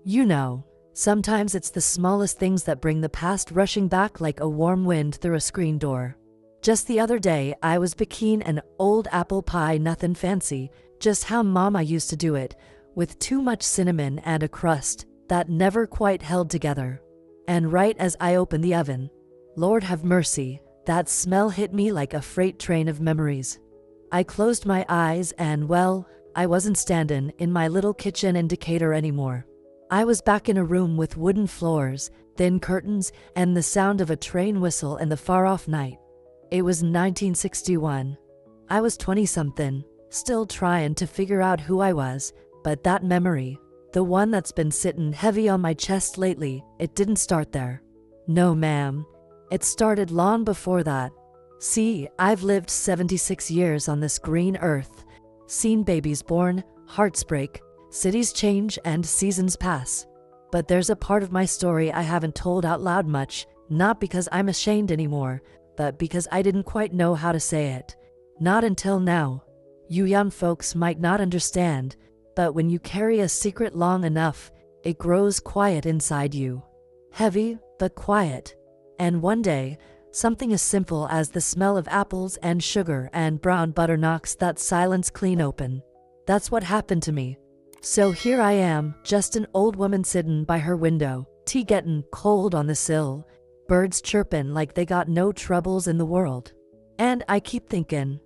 You know, sometimes it's the smallest things that bring the past rushing back like a warm wind through a screen door. Just the other day, I was baking an old apple pie, nothing fancy, just how Mama used to do it, with too much cinnamon and a crust that never quite held together. And right as I opened the oven, Lord have mercy, that smell hit me like a freight train of memories. I closed my eyes and, well, I wasn't standing in my little kitchen in Decatur anymore. I was back in a room with wooden floors, thin curtains, and the sound of a train whistle in the far-off night. It was 1961. I was 20-something, still trying to figure out who I was, but that memory, the one that's been sitting heavy on my chest lately, it didn't start there. No, ma'am. It started long before that. See, I've lived 76 years on this green earth, seen babies born, hearts break, cities change, and seasons pass. But there's a part of my story I haven't told out loud much, not because I'm ashamed anymore, but because I didn't quite know how to say it. Not until now. You young folks might not understand, but when you carry a secret long enough, it grows quiet inside you. Heavy, but quiet. And one day, something as simple as the smell of apples and sugar and brown butter knocks that silence clean open. That's what happened to me. So here I am, just an old woman sitting by her window, tea getting cold on the sill, birds chirping like they got no troubles in the world. And I keep thinking,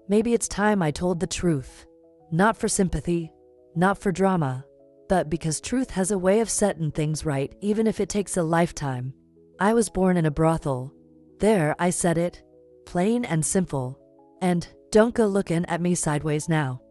maybe it's time I told the truth. Not for sympathy, not for drama, but because truth has a way of setting things right even if it takes a lifetime. I was born in a brothel. There, I said it, plain and simple. And don't go looking at me sideways now.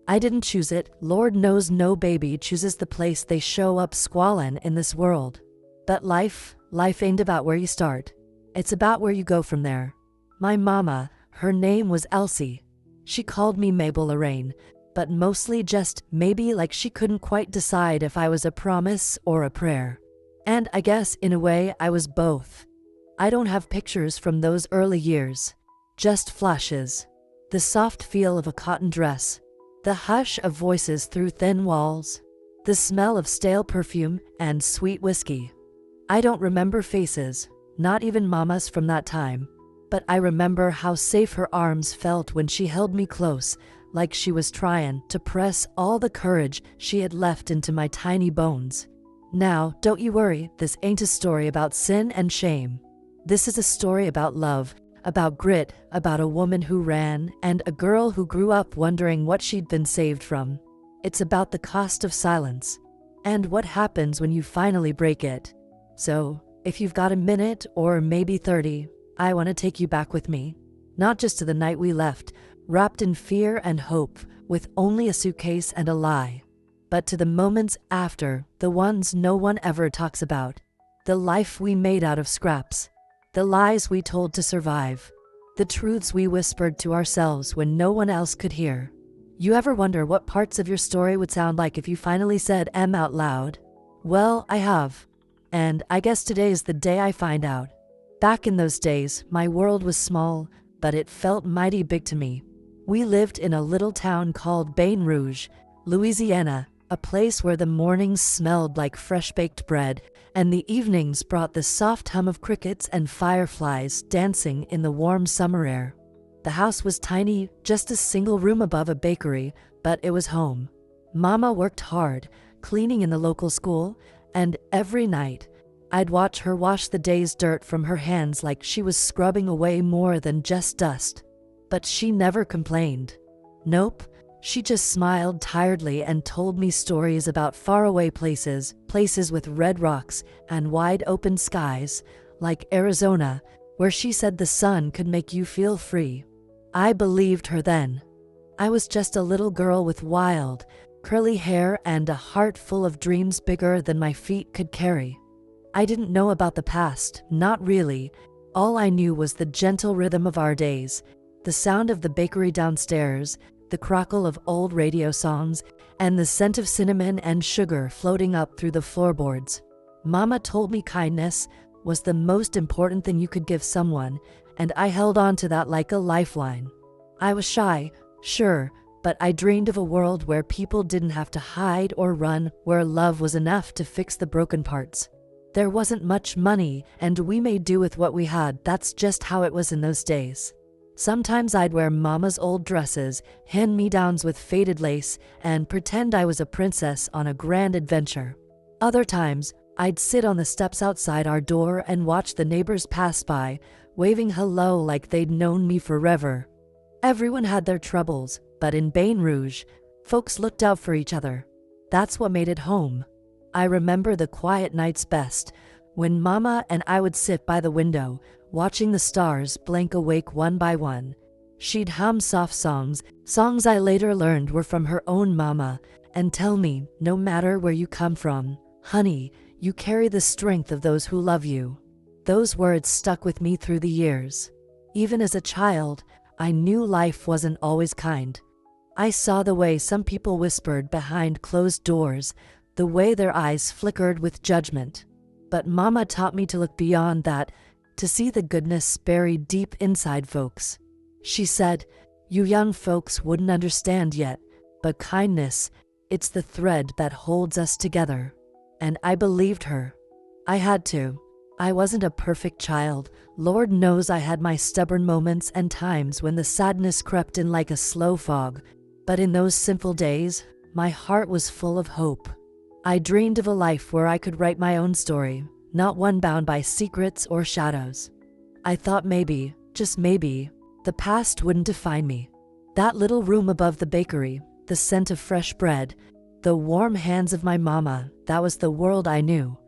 I didn't choose it. Lord knows no baby chooses the place they show up squalling in this world. But life ain't about where you start. It's about where you go from there. My mama, her name was Elsie. She called me Mabel Lorraine, but mostly just maybe like she couldn't quite decide if I was a promise or a prayer. And I guess in a way I was both. I don't have pictures from those early years, just flashes. The soft feel of a cotton dress, the hush of voices through thin walls, the smell of stale perfume and sweet whiskey. I don't remember faces, not even Mama's from that time, but I remember how safe her arms felt when she held me close, like she was trying to press all the courage she had left into my tiny bones. Now, don't you worry, this ain't a story about sin and shame. This is a story about love, about grit, about a woman who ran, and a girl who grew up wondering what she'd been saved from. It's about the cost of silence, and what happens when you finally break it. So, if you've got a minute, or maybe 30, I want to take you back with me. Not just to the night we left, wrapped in fear and hope, with only a suitcase and a lie, but to the moments after, the ones no one ever talks about. The life we made out of scraps. The lies we told to survive. The truths we whispered to ourselves when no one else could hear. You ever wonder what parts of your story would sound like if you finally said M out loud? Well, I have. And I guess today's the day I find out. Back in those days, my world was small, but it felt mighty big to me. We lived in a little town called Baton Rouge, Louisiana, a place where the mornings smelled like fresh-baked bread, and the evenings brought the soft hum of crickets and fireflies dancing in the warm summer air. The house was tiny, just a single room above a bakery, but it was home. Mama worked hard, cleaning in the local school, and every night, I'd watch her wash the day's dirt from her hands like she was scrubbing away more than just dust. But she never complained. Nope. She just smiled tiredly and told me stories about faraway places, places with red rocks and wide open skies, like Arizona, where she said the sun could make you feel free. I believed her then. I was just a little girl with wild, curly hair and a heart full of dreams bigger than my feet could carry. I didn't know about the past, not really. All I knew was the gentle rhythm of our days, the sound of the bakery downstairs, the crackle of old radio songs, and the scent of cinnamon and sugar floating up through the floorboards. Mama told me kindness was the most important thing you could give someone, and I held on to that like a lifeline. I was shy, sure, But I dreamed of a world where people didn't have to hide or run, where love was enough to fix the broken parts. There wasn't much money, and we made do with what we had. That's just how it was in those days. Sometimes I'd wear Mama's old dresses, hand-me-downs with faded lace, and pretend I was a princess on a grand adventure. Other times, I'd sit on the steps outside our door and watch the neighbors pass by, waving hello like they'd known me forever. Everyone had their troubles, but in Bain Rouge, folks looked out for each other. That's what made it home. I remember the quiet nights best, when Mama and I would sit by the window, watching the stars blink awake one by one. She'd hum soft songs I later learned were from her own mama, and tell me, no matter where you come from, honey, you carry the strength of those who love you. Those words stuck with me through the years. Even as a child, I knew life wasn't always kind. I saw the way some people whispered behind closed doors, the way their eyes flickered with judgment. But Mama taught me to look beyond that, to see the goodness buried deep inside folks. She said, "You young folks wouldn't understand yet, but kindness, it's the thread that holds us together." And I believed her. I had to. I wasn't a perfect child. Lord knows I had my stubborn moments and times when the sadness crept in like a slow fog. But in those simple days, my heart was full of hope. I dreamed of a life where I could write my own story, not one bound by secrets or shadows. I thought maybe, just maybe, the past wouldn't define me. That little room above the bakery, the scent of fresh bread, the warm hands of my mama, that was the world I knew.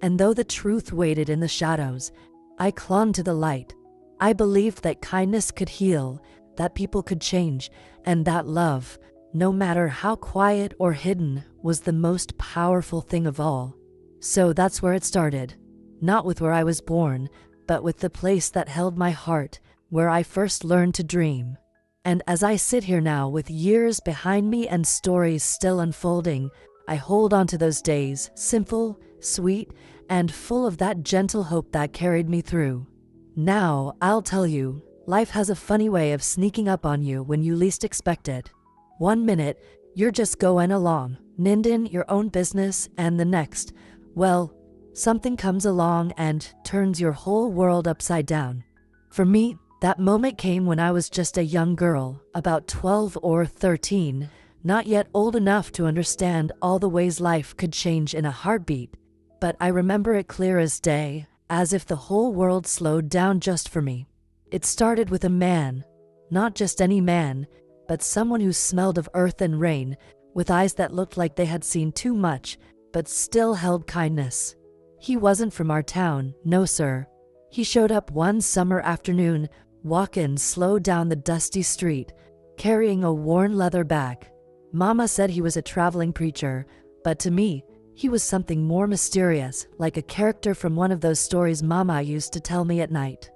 And though the truth waited in the shadows, I clung to the light. I believed that kindness could heal, that people could change, and that love, no matter how quiet or hidden, was the most powerful thing of all. So that's where it started. Not with where I was born, but with the place that held my heart, where I first learned to dream. And as I sit here now with years behind me and stories still unfolding, I hold on to those days, simple, sweet, and full of that gentle hope that carried me through. Now, I'll tell you, life has a funny way of sneaking up on you when you least expect it. One minute, you're just going along, minding your own business, and the next, well, something comes along and turns your whole world upside down. For me, that moment came when I was just a young girl, about 12 or 13, not yet old enough to understand all the ways life could change in a heartbeat. But I remember it clear as day, as if the whole world slowed down just for me. It started with a man, not just any man, but someone who smelled of earth and rain, with eyes that looked like they had seen too much, but still held kindness. He wasn't from our town, no sir. He showed up one summer afternoon, walking slow down the dusty street, carrying a worn leather bag. Mama said he was a traveling preacher, but to me, he was something more mysterious, like a character from one of those stories Mama used to tell me at night.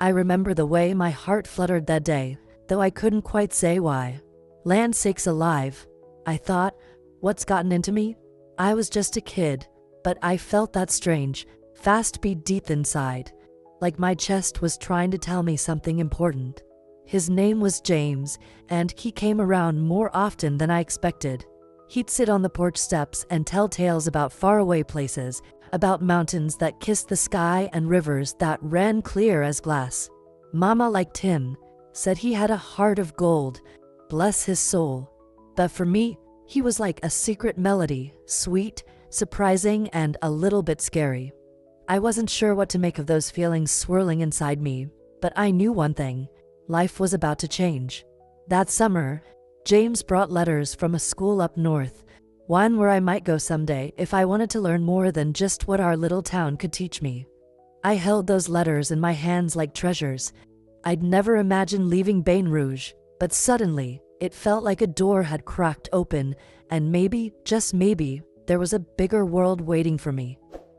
I remember the way my heart fluttered that day, though I couldn't quite say why. Land sakes alive, I thought, what's gotten into me? I was just a kid, but I felt that strange, fast beat deep inside, like my chest was trying to tell me something important. His name was James, and he came around more often than I expected. He'd sit on the porch steps and tell tales about faraway places, about mountains that kissed the sky and rivers that ran clear as glass. Mama liked him, said he had a heart of gold, bless his soul. But for me, he was like a secret melody, sweet, surprising, and a little bit scary. I wasn't sure what to make of those feelings swirling inside me, but I knew one thing: life was about to change. That summer, James brought letters from a school up north, one where I might go someday if I wanted to learn more than just what our little town could teach me. I held those letters in my hands like treasures. I'd never imagined leaving Bain Rouge, but suddenly, it felt like a door had cracked open, and maybe, just maybe, there was a bigger world waiting for me.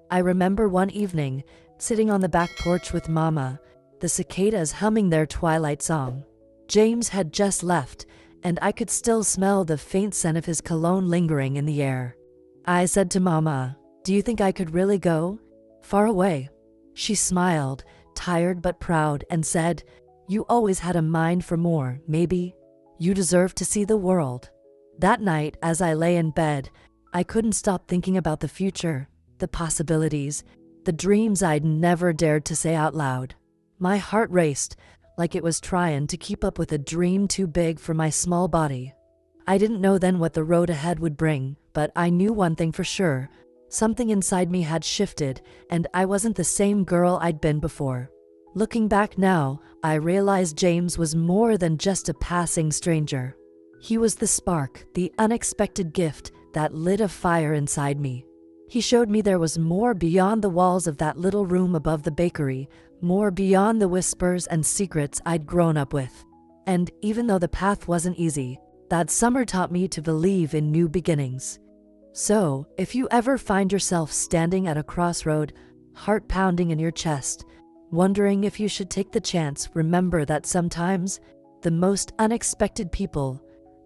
I remember one evening, sitting on the back porch with Mama, the cicadas humming their twilight song. James had just left, and I could still smell the faint scent of his cologne lingering in the air. I said to Mama, "Do you think I could really go? Far away?" She smiled, tired but proud, and said, "You always had a mind for more, maybe. You deserve to see the world. That night, as I lay in bed, I couldn't stop thinking about the future, the possibilities, the dreams I'd never dared to say out loud. My heart raced, like it was trying to keep up with a dream too big for my small body. I didn't know then what the road ahead would bring, but I knew one thing for sure. Something inside me had shifted, and I wasn't the same girl I'd been before. Looking back now, I realized James was more than just a passing stranger. He was the spark, the unexpected gift that lit a fire inside me. He showed me there was more beyond the walls of that little room above the bakery, more beyond the whispers and secrets I'd grown up with. And even though the path wasn't easy, that summer taught me to believe in new beginnings. So, if you ever find yourself standing at a crossroad, heart pounding in your chest, wondering if you should take the chance, remember that sometimes the most unexpected people,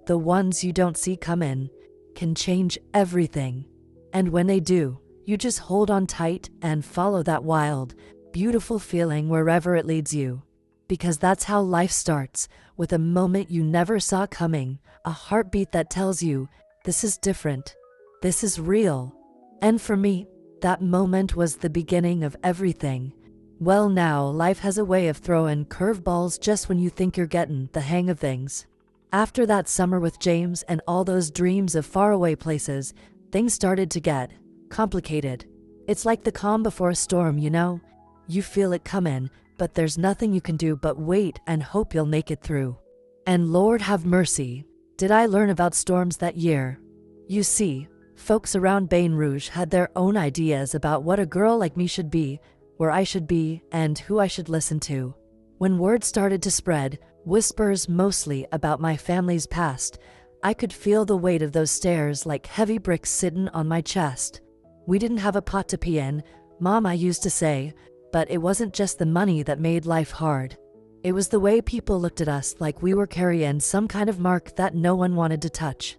the ones you don't see coming, can change everything. And when they do, you just hold on tight and follow that wild, beautiful feeling wherever it leads you. Because that's how life starts, with a moment you never saw coming, a heartbeat that tells you, this is different, this is real. And for me, that moment was the beginning of everything. Well, now life has a way of throwing curveballs just when you think you're getting the hang of things. After that summer with James and all those dreams of faraway places, things started to get complicated. It's like the calm before a storm, you know? You feel it coming, but there's nothing you can do but wait and hope you'll make it through. And Lord have mercy, did I learn about storms that year. You see, folks around Bain Rouge had their own ideas about what a girl like me should be, where I should be, and who I should listen to. When word started to spread, whispers mostly about my family's past, I could feel the weight of those stares like heavy bricks sitting on my chest. We didn't have a pot to pee in, Mama used to say, but it wasn't just the money that made life hard. It was the way people looked at us like we were carrying some kind of mark that no one wanted to touch.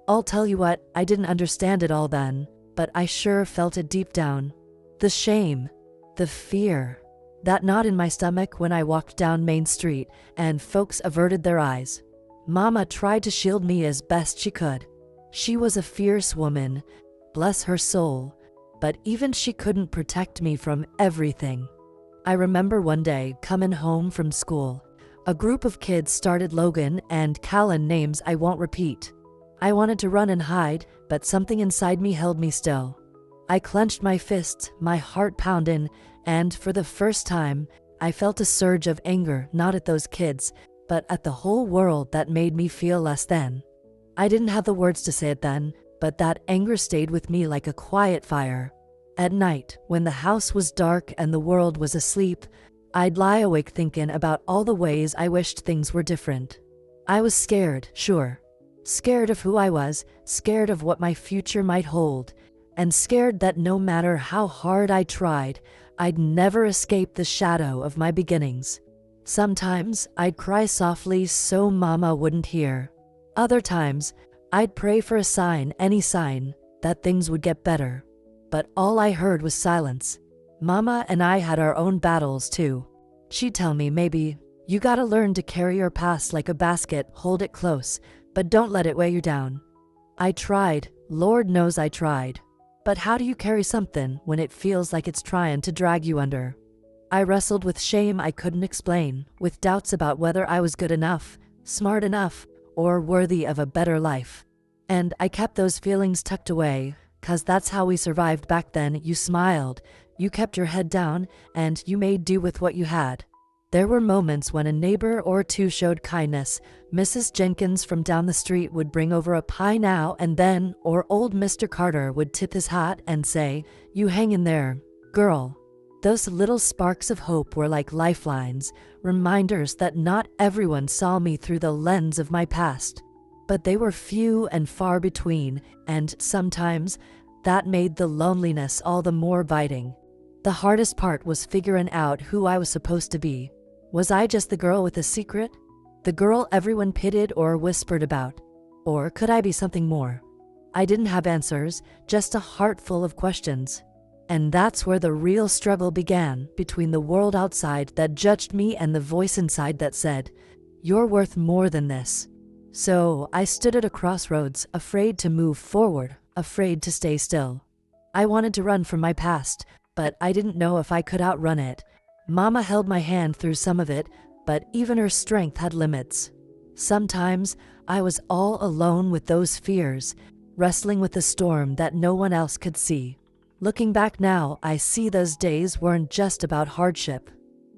I'll tell you what, I didn't understand it all then, but I sure felt it deep down. The shame, the fear, that knot in my stomach when I walked down Main Street and folks averted their eyes. Mama tried to shield me as best she could. She was a fierce woman, bless her soul, but even she couldn't protect me from everything. I remember one day coming home from school. A group of kids started Logan and Callan names I won't repeat. I wanted to run and hide, but something inside me held me still. I clenched my fists, my heart pounding, and for the first time, I felt a surge of anger, not at those kids, but at the whole world that made me feel less than. I didn't have the words to say it then, but that anger stayed with me like a quiet fire. At night, when the house was dark and the world was asleep, I'd lie awake thinking about all the ways I wished things were different. I was scared, sure. Scared of who I was, scared of what my future might hold, and scared that no matter how hard I tried, I'd never escape the shadow of my beginnings. Sometimes I'd cry softly so Mama wouldn't hear. Other times, I'd pray for a sign, any sign, that things would get better. But all I heard was silence. Mama and I had our own battles too. She'd tell me, maybe, you gotta learn to carry your past like a basket, hold it close, but don't let it weigh you down. I tried, Lord knows I tried. But how do you carry something when it feels like it's trying to drag you under? I wrestled with shame I couldn't explain, with doubts about whether I was good enough, smart enough, or worthy of a better life. And I kept those feelings tucked away, 'cause that's how we survived back then. You smiled, you kept your head down, and you made do with what you had. There were moments when a neighbor or two showed kindness. Mrs. Jenkins from down the street would bring over a pie now and then, or old Mr. Carter would tip his hat and say, "You hang in there, girl." Those little sparks of hope were like lifelines, reminders that not everyone saw me through the lens of my past. But they were few and far between, and sometimes that made the loneliness all the more biting. The hardest part was figuring out who I was supposed to be. Was I just the girl with a secret? The girl everyone pitied or whispered about? Or could I be something more? I didn't have answers, just a heart full of questions. And that's where the real struggle began, between the world outside that judged me and the voice inside that said, "You're worth more than this." So I stood at a crossroads, afraid to move forward, afraid to stay still. I wanted to run from my past, but I didn't know if I could outrun it. Mama held my hand through some of it, but even her strength had limits. Sometimes I was all alone with those fears, wrestling with a storm that no one else could see. Looking back now, I see those days weren't just about hardship.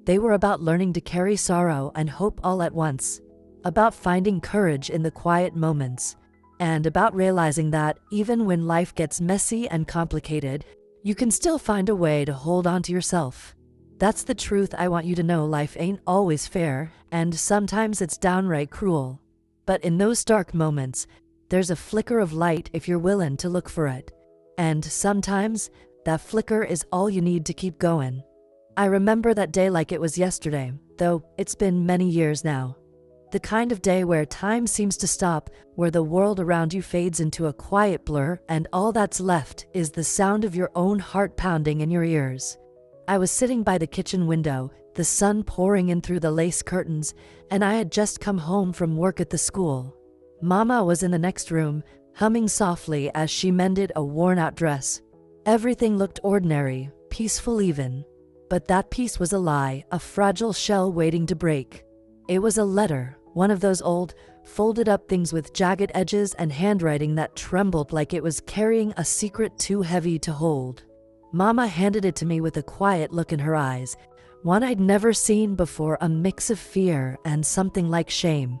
They were about learning to carry sorrow and hope all at once, about finding courage in the quiet moments, and about realizing that even when life gets messy and complicated, you can still find a way to hold on to yourself. That's the truth I want you to know. Life ain't always fair, and sometimes it's downright cruel. But in those dark moments, there's a flicker of light if you're willing to look for it. And sometimes, that flicker is all you need to keep going. I remember that day like it was yesterday, though it's been many years now. The kind of day where time seems to stop, where the world around you fades into a quiet blur, and all that's left is the sound of your own heart pounding in your ears. I was sitting by the kitchen window, the sun pouring in through the lace curtains, and I had just come home from work at the school. Mama was in the next room, humming softly as she mended a worn-out dress. Everything looked ordinary, peaceful even. But that peace was a lie, a fragile shell waiting to break. It was a letter, one of those old, folded-up things with jagged edges and handwriting that trembled like it was carrying a secret too heavy to hold. Mama handed it to me with a quiet look in her eyes, one I'd never seen before, a mix of fear and something like shame.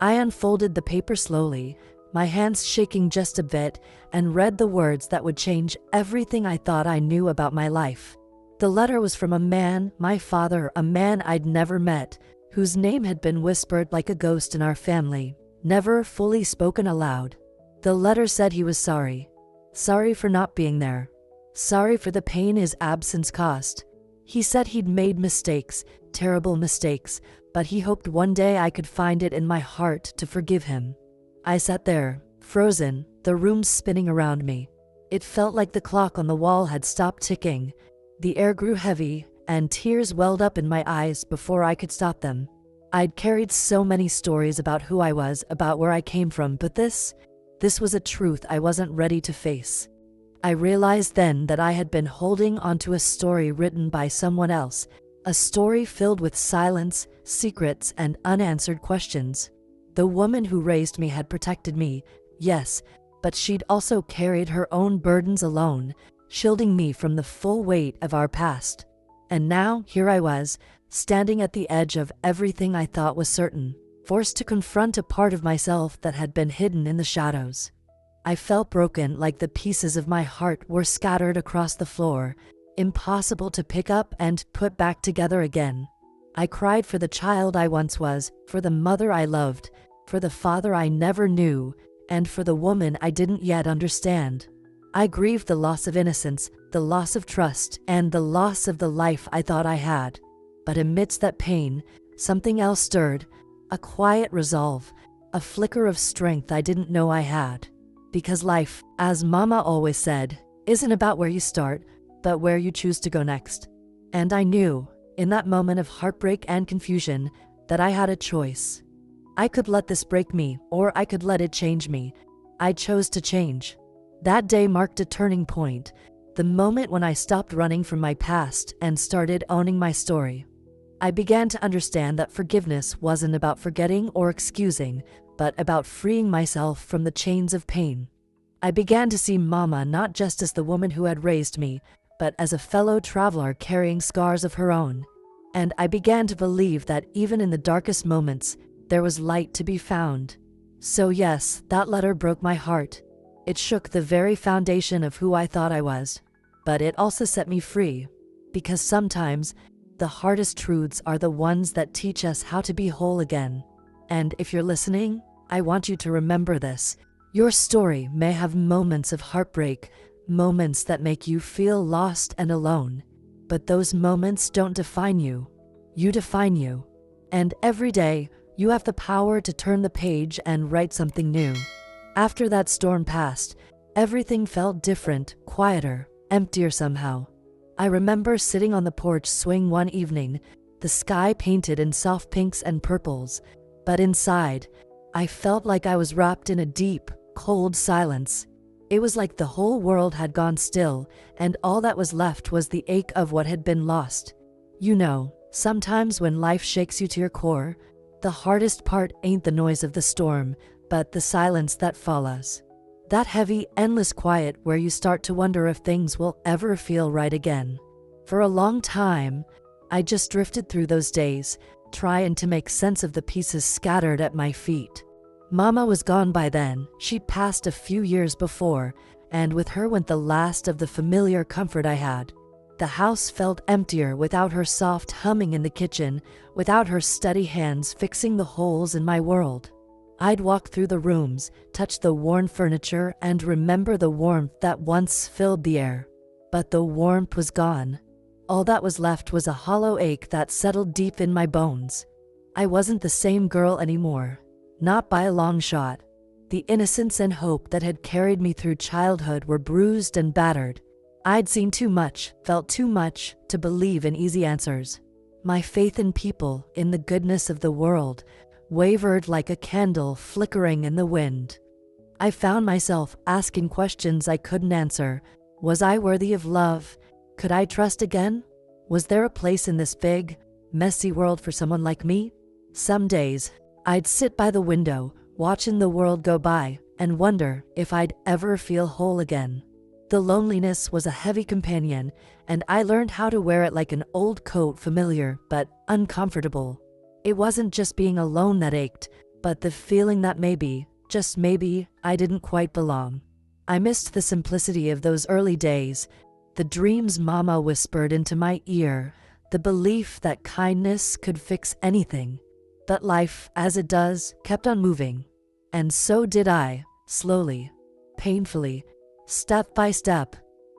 I unfolded the paper slowly, my hands shaking just a bit, and read the words that would change everything I thought I knew about my life. The letter was from a man, my father, a man I'd never met, whose name had been whispered like a ghost in our family, never fully spoken aloud. The letter said he was sorry. Sorry for not being there. Sorry for the pain his absence caused. He said he'd made mistakes, terrible mistakes, but he hoped one day I could find it in my heart to forgive him. I sat there, frozen, the room spinning around me. It felt like the clock on the wall had stopped ticking. The air grew heavy, and tears welled up in my eyes before I could stop them. I'd carried so many stories about who I was, about where I came from, but this was a truth I wasn't ready to face. I realized then that I had been holding onto a story written by someone else, a story filled with silence, secrets, and unanswered questions. The woman who raised me had protected me, yes, but she'd also carried her own burdens alone, shielding me from the full weight of our past. And now, here I was, standing at the edge of everything I thought was certain, forced to confront a part of myself that had been hidden in the shadows. I felt broken, like the pieces of my heart were scattered across the floor, impossible to pick up and put back together again. I cried for the child I once was, for the mother I loved, for the father I never knew, and for the woman I didn't yet understand. I grieved the loss of innocence, the loss of trust, and the loss of the life I thought I had. But amidst that pain, something else stirred, a quiet resolve, a flicker of strength I didn't know I had. Because life, as Mama always said, isn't about where you start, but where you choose to go next. And I knew, in that moment of heartbreak and confusion, that I had a choice. I could let this break me, or I could let it change me. I chose to change. That day marked a turning point, the moment when I stopped running from my past and started owning my story. I began to understand that forgiveness wasn't about forgetting or excusing, but about freeing myself from the chains of pain. I began to see Mama not just as the woman who had raised me, but as a fellow traveler carrying scars of her own. And I began to believe that even in the darkest moments, there was light to be found. So yes, that letter broke my heart. It shook the very foundation of who I thought I was. But it also set me free. Because sometimes, the hardest truths are the ones that teach us how to be whole again. And if you're listening, I want you to remember this. Your story may have moments of heartbreak, moments that make you feel lost and alone. But those moments don't define you. You define you. And every day, you have the power to turn the page and write something new. After that storm passed, everything felt different, quieter, emptier somehow. I remember sitting on the porch swing one evening, the sky painted in soft pinks and purples, but inside, I felt like I was wrapped in a deep, cold silence. It was like the whole world had gone still, and all that was left was the ache of what had been lost. You know, sometimes when life shakes you to your core, the hardest part ain't the noise of the storm, but the silence that follows. That heavy, endless quiet where you start to wonder if things will ever feel right again. For a long time, I just drifted through those days, trying to make sense of the pieces scattered at my feet. Mama was gone by then. She passed a few years before, and with her went the last of the familiar comfort I had. The house felt emptier without her soft humming in the kitchen, without her steady hands fixing the holes in my world. I'd walk through the rooms, touch the worn furniture, and remember the warmth that once filled the air. But the warmth was gone. All that was left was a hollow ache that settled deep in my bones. I wasn't the same girl anymore. Not by a long shot. The innocence and hope that had carried me through childhood were bruised and battered. I'd seen too much, felt too much, to believe in easy answers. My faith in people, in the goodness of the world, wavered like a candle flickering in the wind. I found myself asking questions I couldn't answer. Was I worthy of love? Could I trust again? Was there a place in this big, messy world for someone like me? Some days, I'd sit by the window, watching the world go by, and wonder if I'd ever feel whole again. The loneliness was a heavy companion, and I learned how to wear it like an old coat, familiar but uncomfortable. It wasn't just being alone that ached, but the feeling that maybe, just maybe, I didn't quite belong. I missed the simplicity of those early days, the dreams Mama whispered into my ear, the belief that kindness could fix anything. But life, as it does, kept on moving. And so did I, slowly, painfully, step by step.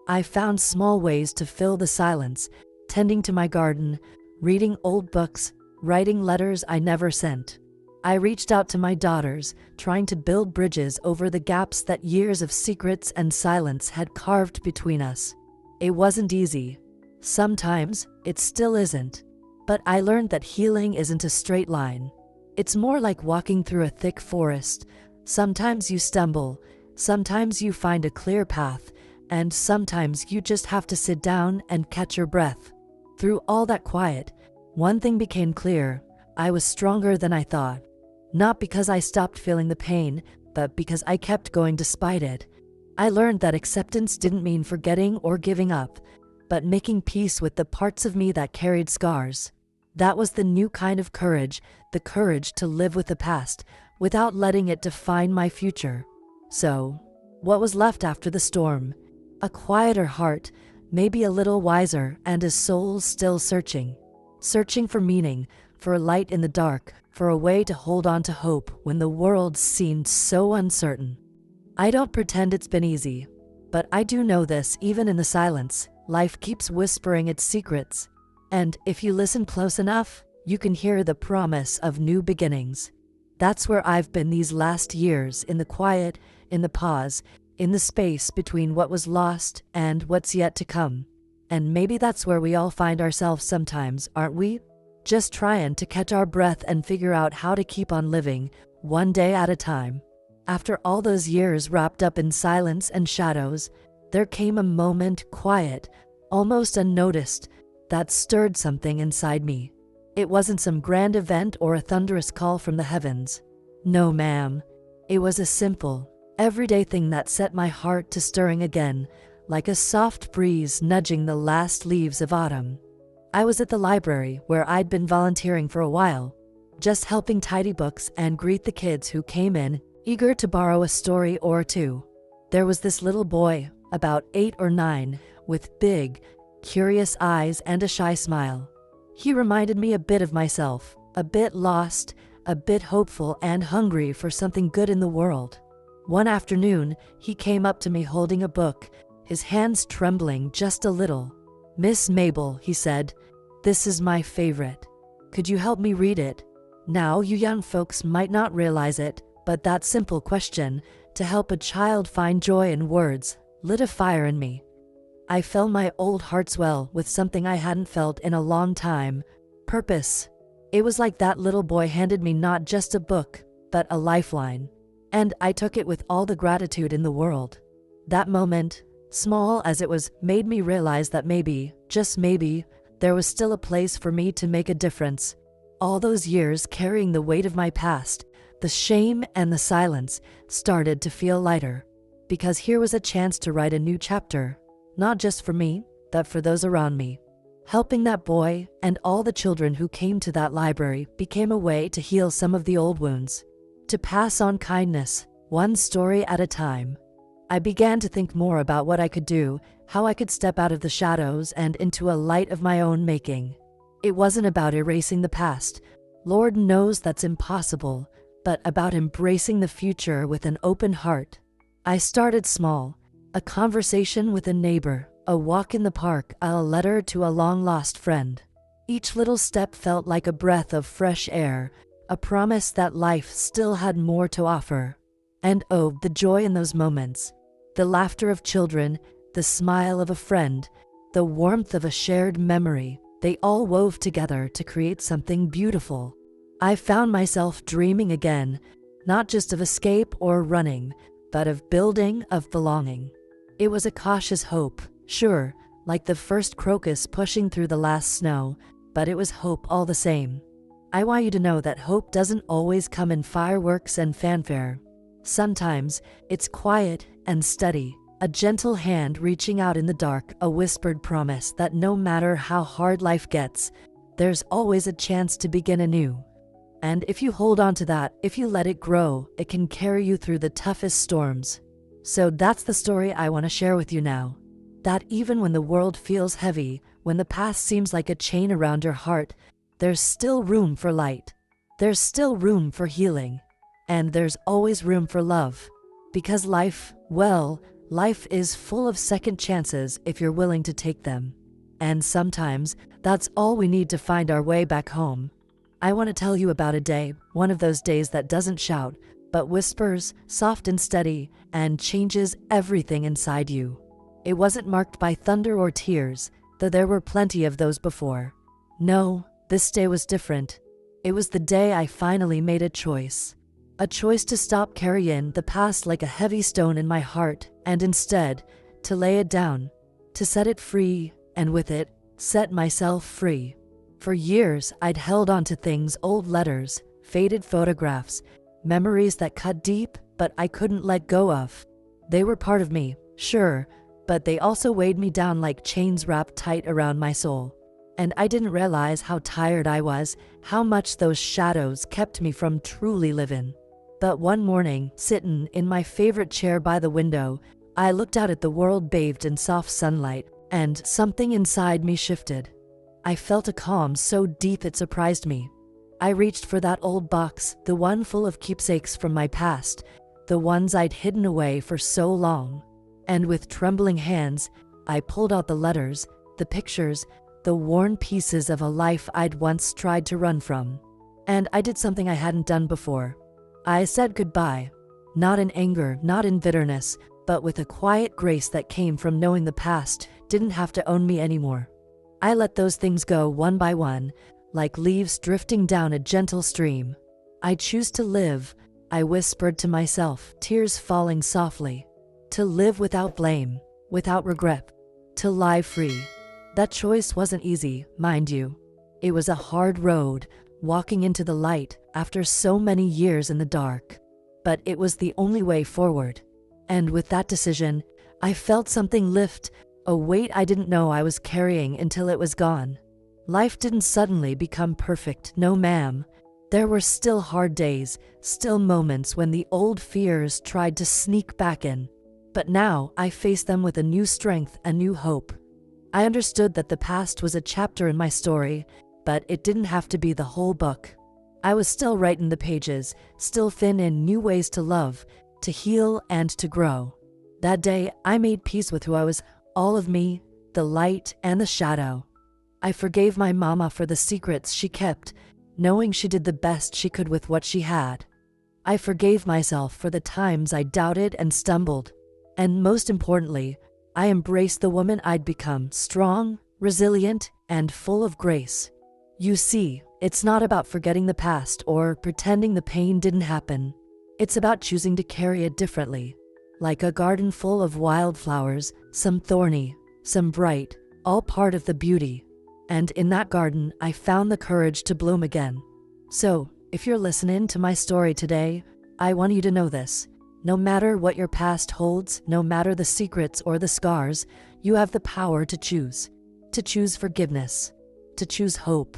I found small ways to fill the silence, tending to my garden, reading old books, writing letters I never sent. I reached out to my daughters, trying to build bridges over the gaps that years of secrets and silence had carved between us. It wasn't easy. Sometimes it still isn't. But I learned that healing isn't a straight line. It's more like walking through a thick forest. Sometimes you stumble, sometimes you find a clear path, and sometimes you just have to sit down and catch your breath. Through all that quiet, one thing became clear: I was stronger than I thought. Not because I stopped feeling the pain, but because I kept going despite it. I learned that acceptance didn't mean forgetting or giving up, but making peace with the parts of me that carried scars. That was the new kind of courage, the courage to live with the past, without letting it define my future. So, what was left after the storm? A quieter heart, maybe a little wiser, and a soul still searching. Searching for meaning, for a light in the dark, for a way to hold on to hope when the world seemed so uncertain. I don't pretend it's been easy, but I do know this: even in the silence, life keeps whispering its secrets. And if you listen close enough, you can hear the promise of new beginnings. That's where I've been these last years, in the quiet, in the pause, in the space between what was lost and what's yet to come. And maybe that's where we all find ourselves sometimes, aren't we? Just trying to catch our breath and figure out how to keep on living, one day at a time. After all those years wrapped up in silence and shadows, there came a moment, quiet, almost unnoticed, that stirred something inside me. It wasn't some grand event or a thunderous call from the heavens. No, ma'am. It was a simple, everyday thing that set my heart to stirring again, like a soft breeze nudging the last leaves of autumn. I was at the library, where I'd been volunteering for a while, just helping tidy books and greet the kids who came in, eager to borrow a story or two. There was this little boy, about 8 or 9, with big, curious eyes and a shy smile. He reminded me a bit of myself, a bit lost, a bit hopeful, and hungry for something good in the world. One afternoon, he came up to me holding a book, his hands trembling just a little. "Miss Mabel," he said, "this is my favorite. Could you help me read it?" Now, you young folks might not realize it, but that simple question, to help a child find joy in words, lit a fire in me. I felt my old heart swell with something I hadn't felt in a long time: purpose. It was like that little boy handed me not just a book, but a lifeline. And I took it with all the gratitude in the world. That moment, small as it was, made me realize that maybe, just maybe, there was still a place for me to make a difference. All those years carrying the weight of my past, the shame and the silence, started to feel lighter. Because here was a chance to write a new chapter, not just for me, but for those around me. Helping that boy and all the children who came to that library became a way to heal some of the old wounds, to pass on kindness, one story at a time. I began to think more about what I could do, how I could step out of the shadows and into a light of my own making. It wasn't about erasing the past. Lord knows that's impossible, but about embracing the future with an open heart. I started small, a conversation with a neighbor, a walk in the park, a letter to a long-lost friend. Each little step felt like a breath of fresh air, a promise that life still had more to offer. And oh, the joy in those moments. The laughter of children, the smile of a friend, the warmth of a shared memory, they all wove together to create something beautiful. I found myself dreaming again, not just of escape or running, but of building, of belonging. It was a cautious hope, sure, like the first crocus pushing through the last snow, but it was hope all the same. I want you to know that hope doesn't always come in fireworks and fanfare. Sometimes it's quiet and steady, a gentle hand reaching out in the dark, a whispered promise that no matter how hard life gets, there's always a chance to begin anew. And if you hold on to that, if you let it grow, it can carry you through the toughest storms. So that's the story I want to share with you now. That even when the world feels heavy, when the past seems like a chain around your heart, there's still room for light. There's still room for healing. And there's always room for love. Because life, well, life is full of second chances if you're willing to take them. And sometimes, that's all we need to find our way back home. I want to tell you about a day, one of those days that doesn't shout, but whispers, soft and steady, and changes everything inside you. It wasn't marked by thunder or tears, though there were plenty of those before. No, this day was different. It was the day I finally made a choice. A choice to stop carrying the past like a heavy stone in my heart, and instead, to lay it down, to set it free, and with it, set myself free. For years, I'd held on to things, old letters, faded photographs, memories that cut deep, but I couldn't let go of. They were part of me, sure, but they also weighed me down like chains wrapped tight around my soul. And I didn't realize how tired I was, how much those shadows kept me from truly living. But one morning, sitting in my favorite chair by the window, I looked out at the world bathed in soft sunlight, and something inside me shifted. I felt a calm so deep it surprised me. I reached for that old box, the one full of keepsakes from my past, the ones I'd hidden away for so long. And with trembling hands, I pulled out the letters, the pictures, the worn pieces of a life I'd once tried to run from. And I did something I hadn't done before. I said goodbye, not in anger, not in bitterness, but with a quiet grace that came from knowing the past didn't have to own me anymore. I let those things go one by one, like leaves drifting down a gentle stream. I choose to live, I whispered to myself, tears falling softly. To live without blame, without regret, to lie free. That choice wasn't easy, mind you. It was a hard road, walking into the light after so many years in the dark. But it was the only way forward. And with that decision, I felt something lift, a weight I didn't know I was carrying until it was gone. Life didn't suddenly become perfect, no ma'am. There were still hard days, still moments when the old fears tried to sneak back in. But now I faced them with a new strength, a new hope. I understood that the past was a chapter in my story, but it didn't have to be the whole book. I was still writing the pages, still finding new ways to love, to heal, and to grow. That day, I made peace with who I was, all of me, the light and the shadow. I forgave my mama for the secrets she kept, knowing she did the best she could with what she had. I forgave myself for the times I doubted and stumbled. And most importantly, I embraced the woman I'd become, strong, resilient, and full of grace. You see, it's not about forgetting the past or pretending the pain didn't happen. It's about choosing to carry it differently. Like a garden full of wildflowers, some thorny, some bright, all part of the beauty. And in that garden, I found the courage to bloom again. So, if you're listening to my story today, I want you to know this. No matter what your past holds, no matter the secrets or the scars, you have the power to choose. To choose forgiveness. To choose hope.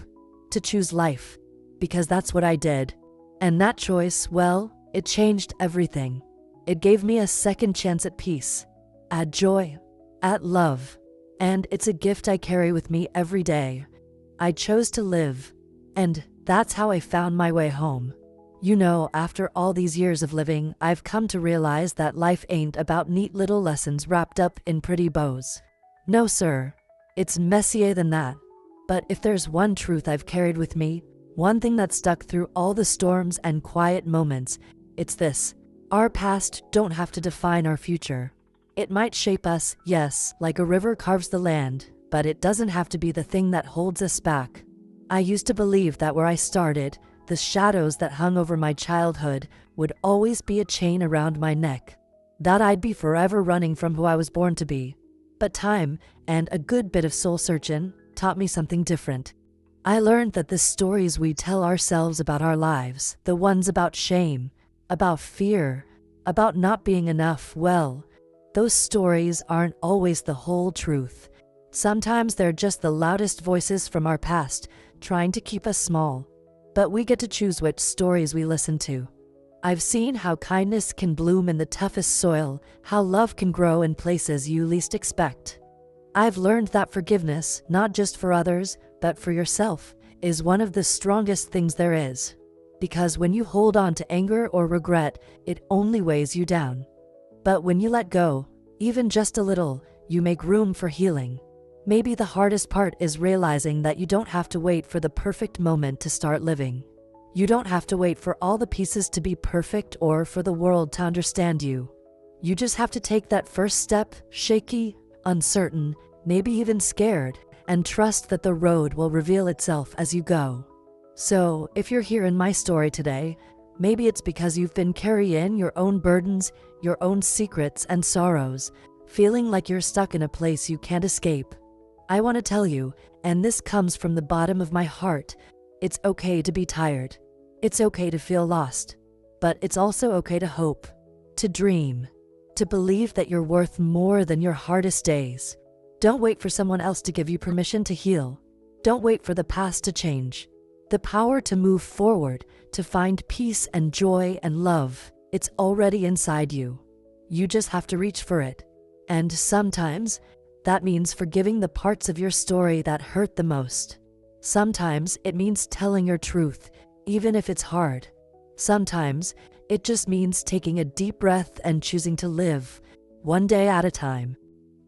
To choose life. Because that's what I did. And that choice, well, it changed everything. It gave me a second chance at peace, at joy, at love. And it's a gift I carry with me every day. I chose to live. And that's how I found my way home. You know, after all these years of living, I've come to realize that life ain't about neat little lessons wrapped up in pretty bows. No, sir. It's messier than that. But if there's one truth I've carried with me, one thing that stuck through all the storms and quiet moments, it's this. Our past don't have to define our future. It might shape us, yes, like a river carves the land, but it doesn't have to be the thing that holds us back. I used to believe that where I started, the shadows that hung over my childhood would always be a chain around my neck. That I'd be forever running from who I was born to be. But time, and a good bit of soul searching, taught me something different. I learned that the stories we tell ourselves about our lives, the ones about shame, about fear, about not being enough, well, those stories aren't always the whole truth. Sometimes they're just the loudest voices from our past, trying to keep us small. But we get to choose which stories we listen to. I've seen how kindness can bloom in the toughest soil, how love can grow in places you least expect. I've learned that forgiveness, not just for others, but for yourself, is one of the strongest things there is. Because when you hold on to anger or regret, it only weighs you down. But when you let go, even just a little, you make room for healing. Maybe the hardest part is realizing that you don't have to wait for the perfect moment to start living. You don't have to wait for all the pieces to be perfect or for the world to understand you. You just have to take that first step, shaky, uncertain, maybe even scared, and trust that the road will reveal itself as you go. So, if you're here in my story today, maybe it's because you've been carrying your own burdens, your own secrets and sorrows, feeling like you're stuck in a place you can't escape. I want to tell you, and this comes from the bottom of my heart, it's okay to be tired. It's okay to feel lost. But it's also okay to hope, to dream, to believe that you're worth more than your hardest days. Don't wait for someone else to give you permission to heal. Don't wait for the past to change. The power to move forward, to find peace and joy and love, it's already inside you. You just have to reach for it. And sometimes, that means forgiving the parts of your story that hurt the most. Sometimes it means telling your truth, even if it's hard. Sometimes it just means taking a deep breath and choosing to live, one day at a time.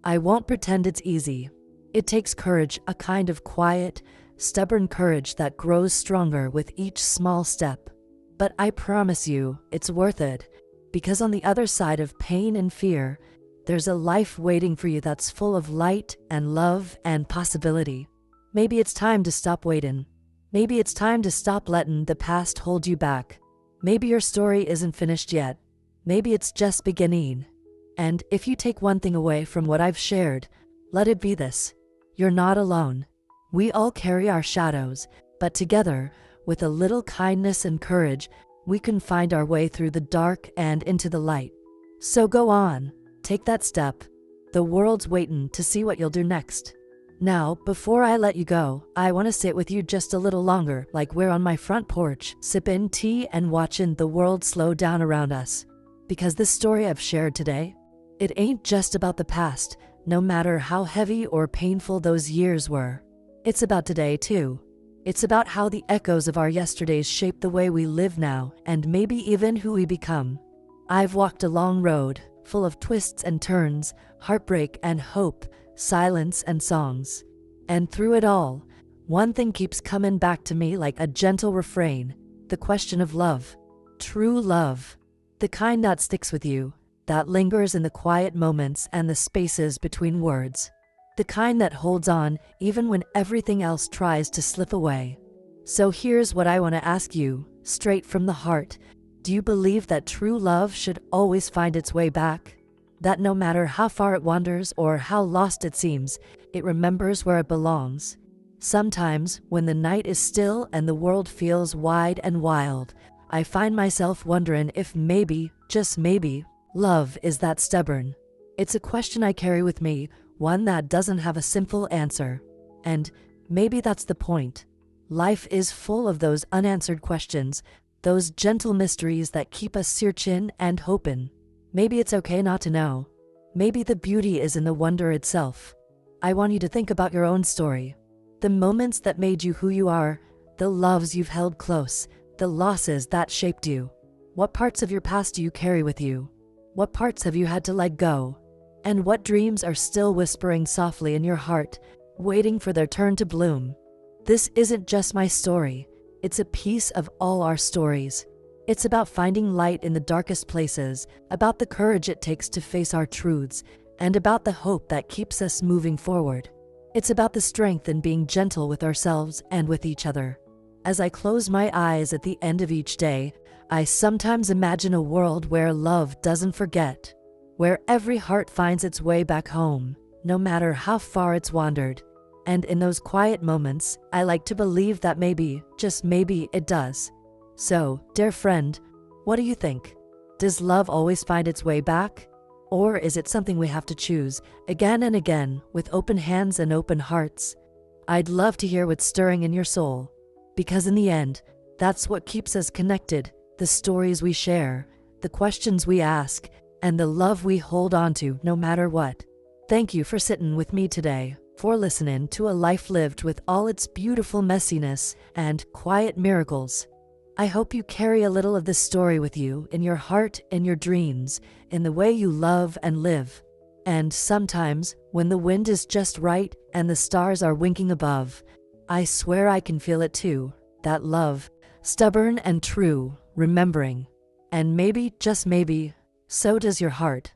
I won't pretend it's easy. It takes courage, a kind of quiet, stubborn courage that grows stronger with each small step. But I promise you, it's worth it, because on the other side of pain and fear, there's a life waiting for you that's full of light and love and possibility. Maybe it's time to stop waiting. Maybe it's time to stop letting the past hold you back. Maybe your story isn't finished yet. Maybe it's just beginning. And if you take one thing away from what I've shared, let it be this. You're not alone. We all carry our shadows, but together, with a little kindness and courage, we can find our way through the dark and into the light. So go on, take that step. The world's waiting to see what you'll do next. Now, before I let you go, I want to sit with you just a little longer, like we're on my front porch, sipping tea and watching the world slow down around us. Because this story I've shared today, it ain't just about the past, no matter how heavy or painful those years were. It's about today, too. It's about how the echoes of our yesterdays shape the way we live now, and maybe even who we become. I've walked a long road, full of twists and turns, heartbreak and hope, silence and songs. And through it all, one thing keeps coming back to me like a gentle refrain, the question of love. True love. The kind that sticks with you, that lingers in the quiet moments and the spaces between words. The kind that holds on even when everything else tries to slip away. So here's what I want to ask you, straight from the heart. Do you believe that true love should always find its way back? That no matter how far it wanders or how lost it seems, it remembers where it belongs? Sometimes, when the night is still and the world feels wide and wild, I find myself wondering if maybe, just maybe, love is that stubborn. It's a question I carry with me, one that doesn't have a simple answer. And maybe that's the point. Life is full of those unanswered questions, those gentle mysteries that keep us searching and hoping. Maybe it's okay not to know. Maybe the beauty is in the wonder itself. I want you to think about your own story. The moments that made you who you are, the loves you've held close, the losses that shaped you. What parts of your past do you carry with you? What parts have you had to let go? And what dreams are still whispering softly in your heart, waiting for their turn to bloom? This isn't just my story. It's a piece of all our stories. It's about finding light in the darkest places, about the courage it takes to face our truths, and about the hope that keeps us moving forward. It's about the strength in being gentle with ourselves and with each other. As I close my eyes at the end of each day, I sometimes imagine a world where love doesn't forget, where every heart finds its way back home, no matter how far it's wandered. And in those quiet moments, I like to believe that maybe, just maybe, it does. So, dear friend, what do you think? Does love always find its way back? Or is it something we have to choose, again and again, with open hands and open hearts? I'd love to hear what's stirring in your soul. Because in the end, that's what keeps us connected, the stories we share, the questions we ask, and the love we hold on to no matter what. Thank you for sitting with me today, for listening to a life lived with all its beautiful messiness and quiet miracles. I hope you carry a little of this story with you in your heart, in your dreams, in the way you love and live. And sometimes, when the wind is just right and the stars are winking above, I swear I can feel it too, that love, stubborn and true, remembering. And maybe, just maybe, so does your heart.